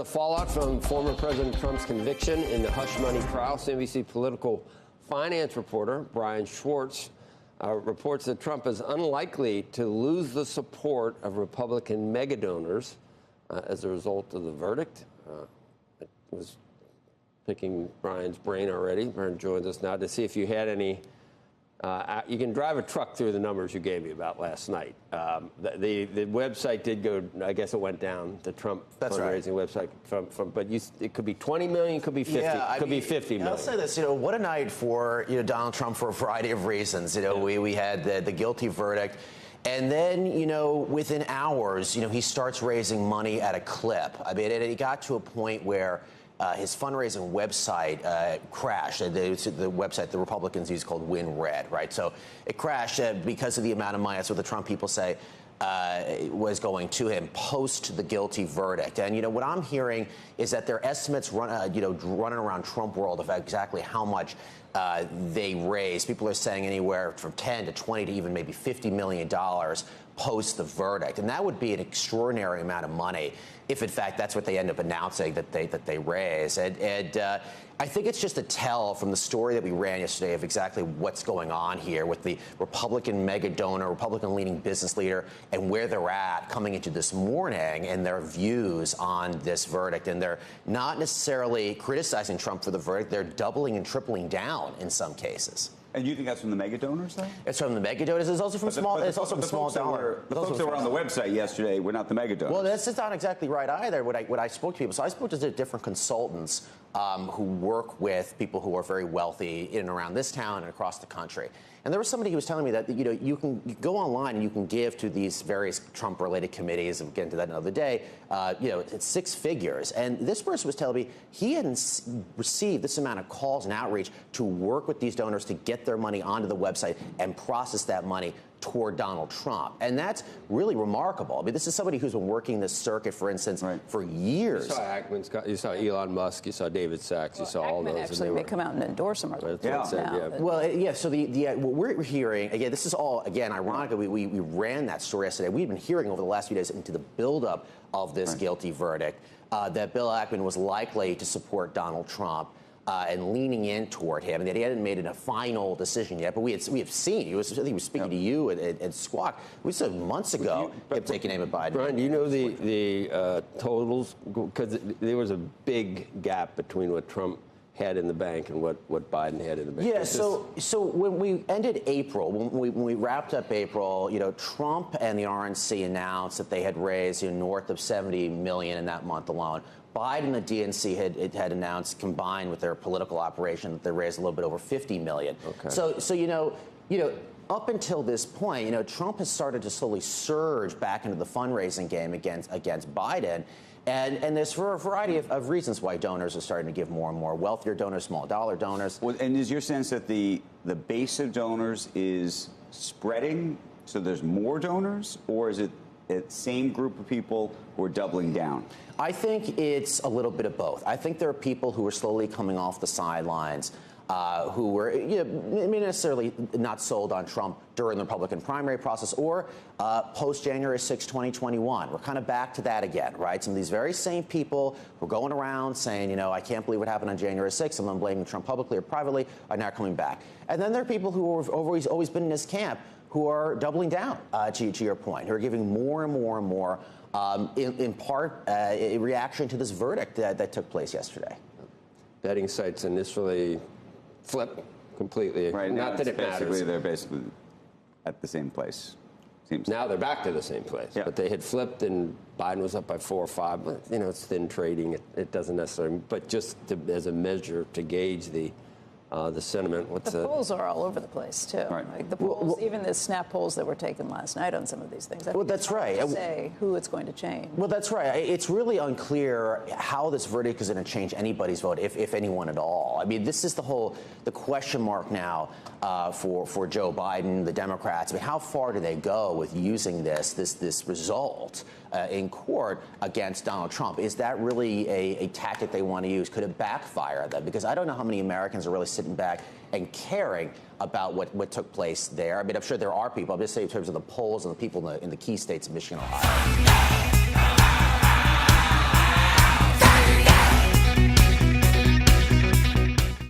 the fallout from former President Trump's conviction in the hush money trial. CNBC political finance reporter Brian Schwartz reports that Trump is unlikely to lose the support of Republican mega donors as a result of the verdict. I was picking Brian's brain already. Brian joins us now to see if you had any. You can drive a truck through the numbers you gave me about last night. The website did go. I guess it went down. The Trump fundraising website but it could be 20 million, could be 50, could be 50 million. I'll say this. What a night for Donald Trump for a variety of reasons. We had the guilty verdict. And then, within hours, he starts raising money at a clip. I mean, it got to a point where his fundraising website crashed. The website the Republicans use called Win Red, right? So it crashed because of the amount of money. That's what the Trump people say was going to him post the guilty verdict. And what I'm hearing is that their estimates running around Trump world of exactly how much they raised. People are saying anywhere from 10 to 20 to even maybe $50 million post the verdict. And that would be an extraordinary amount of money if, in fact, that's what they end up announcing that they raise. And I think it's just a tell from the story that we ran yesterday of exactly what's going on here with the Republican mega donor, Republican leading business leader, and where they're at coming into this morning and their views on this verdict. And they're not necessarily criticizing Trump for the verdict. They're doubling and tripling down in some cases. And you think that's from the mega donors, though? It's from the mega donors. It's also from small. It's also from small dollar. The folks that were on the website yesterday were not the mega donors. Well, that's not exactly right either. What I spoke to people. So I spoke to different consultants who work with people who are very wealthy in and around this town and across the country. And there was somebody who was telling me that you can go online and you can give to these various Trump-related committees. And we'll get into that another day. It's 6 figures. And this person was telling me he hadn't received this amount of calls and outreach to work with these donors to get their money onto the website and process that money toward Donald Trump. And that's really remarkable. I mean, this is somebody who's been working this circuit, for instance, for years. You saw Ackman, you saw Elon Musk, you saw David Sachs, you saw all those. Actually may come out and endorse him. Well, yeah, so what we're hearing, again, this is all, again, ironically, we ran that story yesterday. We've been hearing over the last few days into the buildup of this guilty verdict that Bill Ackman was likely to support Donald Trump. And leaning in toward him, and that he hadn't made a final decision yet. But we have seen, I think he was speaking to you at Squawk. We said months ago him taking aim at Biden. Brian, do you know the totals? Because there was a big gap between what Trump had in the bank and what Biden had in the bank. Yeah, so when we ended April, when we wrapped up April, Trump and the RNC announced that they had raised north of $70 million in that month alone. Biden and the DNC had announced, combined with their political operation, that they raised a little bit over $50 million. Okay. So up until this point, Trump has started to slowly surge back into the fundraising game against Biden. And there's for a variety of reasons why donors are starting to give more and more. Wealthier donors, small dollar donors. Well, and is your sense that the base of donors is spreading, so there's more donors, or is it the same group of people who are doubling down? I think it's a little bit of both. I think there are people who are slowly coming off the sidelines who were necessarily not sold on Trump during the Republican primary process or post-January 6, 2021. We're kind of back to that again, right? Some of these very same people who are going around saying, I can't believe what happened on January 6th, and I'm blaming Trump publicly or privately, are now coming back. And then there are people who have always been in this camp who are doubling down, to your point, who are giving more and more and more, in part a reaction to this verdict that took place yesterday. Betting sites initially flipped completely. Right, not that it matters. They're basically at the same place. Now they're back to the same place. Yeah. But they had flipped, and Biden was up by 4 or 5. But, it's thin trading. It doesn't necessarily, but just as a measure to gauge the sentiment. The polls are all over the place, too. Right. Like the polls, even the snap polls that were taken last night on some of these things. That's right. To say who it's going to change. Well, that's right. It's really unclear how this verdict is going to change anybody's vote, if anyone at all. I mean, this is the question mark now for Joe Biden, the Democrats. I mean, how far do they go with using this result in court against Donald Trump? Is that really a tactic they want to use? Could it backfire on them? Because I don't know how many Americans are really sitting back and caring about what took place there. I mean, I'm sure there are people. I'm just saying in terms of the polls and the people in the key states of Michigan and Ohio.